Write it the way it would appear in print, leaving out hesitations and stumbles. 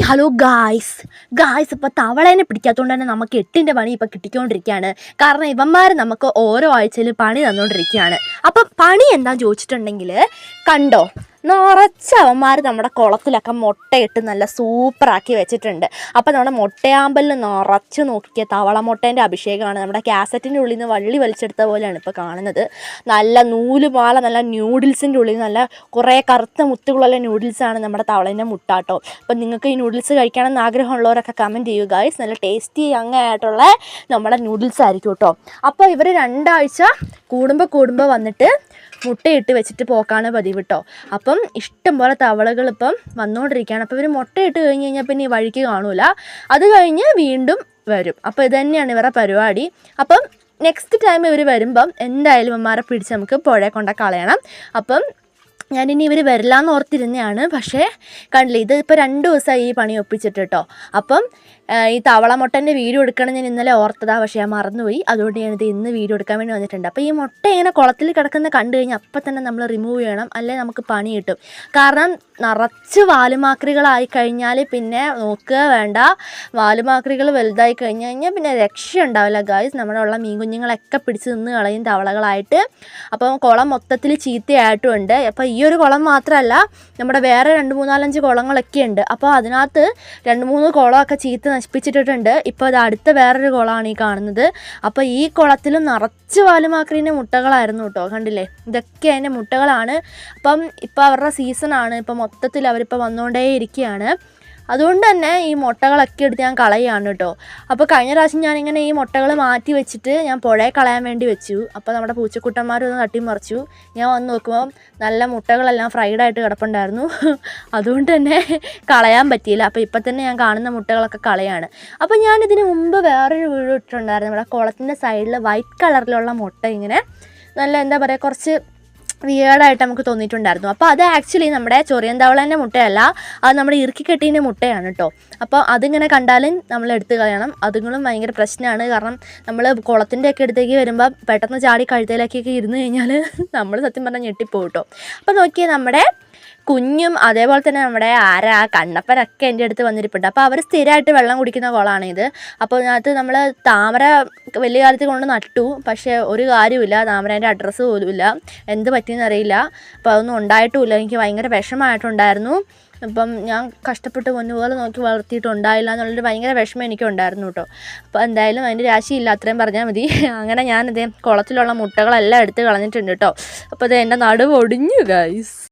Hello guys ഇപ്പോൾ തവളേനെ പിടിക്കാത്തതുകൊണ്ട് തന്നെ നമുക്ക് 8ൻ്റെ പണി ഇപ്പോൾ കിട്ടിക്കൊണ്ടിരിക്കുകയാണ്. കാരണം ഇവന്മാർ നമുക്ക് ഓരോ ആഴ്ചയിൽ പണി തന്നുകൊണ്ടിരിക്കുകയാണ്. അപ്പം പണി എന്താണെന്ന് ചോദിച്ചിട്ടുണ്ടെങ്കിൽ കണ്ടോ, നിറച്ച് അവന്മാർ നമ്മുടെ കുളത്തിലൊക്കെ മുട്ടയിട്ട് നല്ല സൂപ്പറാക്കി വെച്ചിട്ടുണ്ട്. അപ്പം നമ്മുടെ മുട്ടയാമ്പലിന് നിറച്ച് നോക്കിയ തവള മുട്ടേൻ്റെ അഭിഷേകമാണ്. നമ്മുടെ കാസറ്റിൻ്റെ ഉള്ളിൽ നിന്ന് വള്ളി വലിച്ചെടുത്ത പോലെയാണ് ഇപ്പോൾ കാണുന്നത്. നല്ല നൂലുപാല നല്ല ന്യൂഡിൽസിൻ്റെ ഉള്ളിൽ നല്ല കുറേ കറുത്ത മുത്തുകളുള്ള ന്യൂഡിൽസാണ് നമ്മുടെ തവളേൻ്റെ മുട്ടാട്ടോ. അപ്പം നിങ്ങൾക്ക് ഈ നൂഡിൽസ് കഴിക്കണമെന്ന് ആഗ്രഹമുള്ളവരൊക്കെ കമൻറ്റ് ചെയ്യുക ഗൈസ്. നല്ല ടേസ്റ്റി അങ്ങായിട്ടുള്ള നമ്മുടെ നൂഡിൽസ് ആയിരിക്കും കേട്ടോ. അപ്പോൾ ഇവർ 2 ആഴ്ച കൂടുമ്പോൾ വന്നിട്ട് മുട്ടയിട്ട് വെച്ചിട്ട് പോക്കാണ് പതിവ് കേട്ടോ. അപ്പം ഇഷ്ടം പോലെ തവളകൾ ഇപ്പം വന്നുകൊണ്ടിരിക്കുകയാണ്. അപ്പോൾ ഇവർ മുട്ടയിട്ട് കഴിഞ്ഞ് കഴിഞ്ഞാൽ പിന്നെ ഈ വഴിക്ക് കാണൂല, അത് കഴിഞ്ഞ് വീണ്ടും വരും. അപ്പോൾ ഇത് തന്നെയാണ് ഇവരുടെ പരിപാടി. അപ്പം നെക്സ്റ്റ് ടൈം ഇവർ വരുമ്പം എന്തായാലും അമ്മമാരെ പിടിച്ച് നമുക്ക് പുഴയെ കൊണ്ട് കളയണം. അപ്പം ഞാനിനി ഇവർ വരില്ലാന്ന് ഓർത്തിരുന്നതാണ്. പക്ഷേ കണ്ടില്ല, ഇത് ഇപ്പോൾ 2 ദിവസമായി ഈ പണി ഒപ്പിച്ചിട്ട് കേട്ടോ. അപ്പം ഈ തവള മുട്ടൻ്റെ വീഡിയോ എടുക്കണം ഞാൻ ഇന്നലെ ഓർത്തതാണ്, പക്ഷേ ഞാൻ മറന്നുപോയി. അതുകൊണ്ട് ഞാനിത് ഇന്ന് വീഡിയോ എടുക്കാൻ വേണ്ടി വന്നിട്ടുണ്ട്. അപ്പോൾ ഈ മുട്ട ഇങ്ങനെ കുളത്തിൽ കിടക്കുന്ന കണ്ടു കഴിഞ്ഞാൽ അപ്പം തന്നെ നമ്മൾ റിമൂവ് ചെയ്യണം, അല്ലെങ്കിൽ നമുക്ക് പണി കിട്ടും. കാരണം നിറച്ച് വാലുമാക്രികളായി കഴിഞ്ഞാൽ പിന്നെ നോക്കുക വേണ്ട. വാലുമാക്രികൾ വലുതായി കഴിഞ്ഞാൽ പിന്നെ രക്ഷ ഉണ്ടാവില്ല ഗായ്സ്. നമ്മുടെ ഉള്ള മീൻ കുഞ്ഞുങ്ങളൊക്കെ പിടിച്ച് നിന്ന് കളയും തവളകളായിട്ട്. അപ്പം കുളം മൊത്തത്തിൽ ചീത്തയായിട്ടുമുണ്ട്. അപ്പോൾ ഈ ഒരു കുളം മാത്രമല്ല, നമ്മുടെ വേറെ 2, 3, 4, 5 കുളങ്ങളൊക്കെ ഉണ്ട്. അപ്പോൾ അതിനകത്ത് 2, 3 കുളമൊക്കെ ചീത്ത നശിപ്പിച്ചിട്ടിട്ടുണ്ട്. ഇപ്പോൾ അത് അടുത്ത വേറൊരു കുളമാണ് ഈ കാണുന്നത്. അപ്പോൾ ഈ കുളത്തിലും നിറച്ച് വാലുമാക്രീൻ്റെ മുട്ടകളായിരുന്നു കേട്ടോ. കണ്ടില്ലേ, ഇതൊക്കെ അതിൻ്റെ മുട്ടകളാണ്. അപ്പം ഇപ്പോൾ അവരുടെ സീസണാണ്. ഇപ്പം മൊത്തത്തിൽ അവരിപ്പോൾ വന്നുകൊണ്ടേ ഇരിക്കുകയാണ്. അതുകൊണ്ട് തന്നെ ഈ മുട്ടകളൊക്കെ എടുത്ത് ഞാൻ കളയുകയാണ് കേട്ടോ. അപ്പോൾ കഴിഞ്ഞ പ്രാവശ്യം ഞാനിങ്ങനെ ഈ മുട്ടകൾ മാറ്റി വെച്ചിട്ട് ഞാൻ പുഴയെ കളയാൻ വേണ്ടി വെച്ചു. അപ്പോൾ നമ്മുടെ പൂച്ചക്കുട്ടന്മാരൊന്ന് തട്ടിമറിച്ചു. ഞാൻ വന്ന് നോക്കുമ്പോൾ നല്ല മുട്ടകളെല്ലാം ഫ്രൈഡായിട്ട് കിടപ്പുണ്ടായിരുന്നു. അതുകൊണ്ട് തന്നെ കളയാൻ പറ്റിയില്ല. അപ്പോൾ ഇപ്പം തന്നെ ഞാൻ കാണുന്ന മുട്ടകളൊക്കെ കളയാണ്. അപ്പോൾ ഞാനിതിന് മുമ്പ് വേറൊരു വീഡിയോ ഇട്ടിട്ടുണ്ടായിരുന്നു. നമ്മുടെ കുളത്തിൻ്റെ സൈഡിൽ വൈറ്റ് കളറിലുള്ള മുട്ട ഇങ്ങനെ നല്ല എന്താ പറയുക, കുറച്ച് വിയേർഡായിട്ട് നമുക്ക് തോന്നിയിട്ടുണ്ടായിരുന്നു. അപ്പോൾ അത് ആക്ച്വലി നമ്മുടെ ചൊറിയൻ തവളേൻ്റെ മുട്ടയല്ല, അത് നമ്മുടെ ഇറുക്കിക്കെട്ടീൻ്റെ മുട്ടയാണ് കേട്ടോ. അപ്പോൾ അതിങ്ങനെ കണ്ടാലും നമ്മൾ എടുത്ത് കളയണം. അതുങ്ങളും ഭയങ്കര പ്രശ്നമാണ്. കാരണം നമ്മൾ കുളത്തിൻ്റെയൊക്കെ അടുത്തേക്ക് വരുമ്പോൾ പെട്ടെന്ന് ചാടി കഴുതയിലേക്കൊക്കെ ഇരുന്ന് കഴിഞ്ഞാൽ നമ്മൾ സത്യം പറഞ്ഞാൽ ഞെട്ടിപ്പോകും കേട്ടോ. അപ്പോൾ നോക്കിയാൽ നമ്മുടെ കുഞ്ഞും അതേപോലെ തന്നെ നമ്മുടെ കണ്ണപ്പനൊക്കെ എൻ്റെ അടുത്ത് വന്നിരിപ്പുണ്ട്. അപ്പോൾ അവർ സ്ഥിരമായിട്ട് വെള്ളം കുടിക്കുന്ന കുളമാണിത്. അപ്പോൾ അതിനകത്ത് നമ്മൾ താമര വലിയ കാലത്ത് കൊണ്ട് നട്ടു, പക്ഷേ ഒരു കാര്യമില്ല, താമരേൻ്റെ അഡ്രസ്സ് പോലുമില്ല. എന്ത് പറ്റിയെന്ന് അറിയില്ല. അപ്പോൾ അതൊന്നും ഉണ്ടായിട്ടുമില്ല. എനിക്ക് ഭയങ്കര വിഷമമായിട്ടുണ്ടായിരുന്നു. അപ്പം ഞാൻ കഷ്ടപ്പെട്ട് പൊന്നുപോലെ നോക്കി വളർത്തിയിട്ടുണ്ടായില്ല എന്നുള്ളൊരു ഭയങ്കര വിഷമം എനിക്കുണ്ടായിരുന്നു കേട്ടോ. അപ്പോൾ എന്തായാലും അതിൻ്റെ രാശിയില്ല, അത്രയും പറഞ്ഞാൽ മതി. അങ്ങനെ ഞാനിതേ കുളത്തിലുള്ള മുട്ടകളെല്ലാം എടുത്ത് കളഞ്ഞിട്ടുണ്ട് കേട്ടോ. അപ്പോൾ ഇത് എൻ്റെ നടുവ് ഒടിഞ്ഞു ഗൈസ്.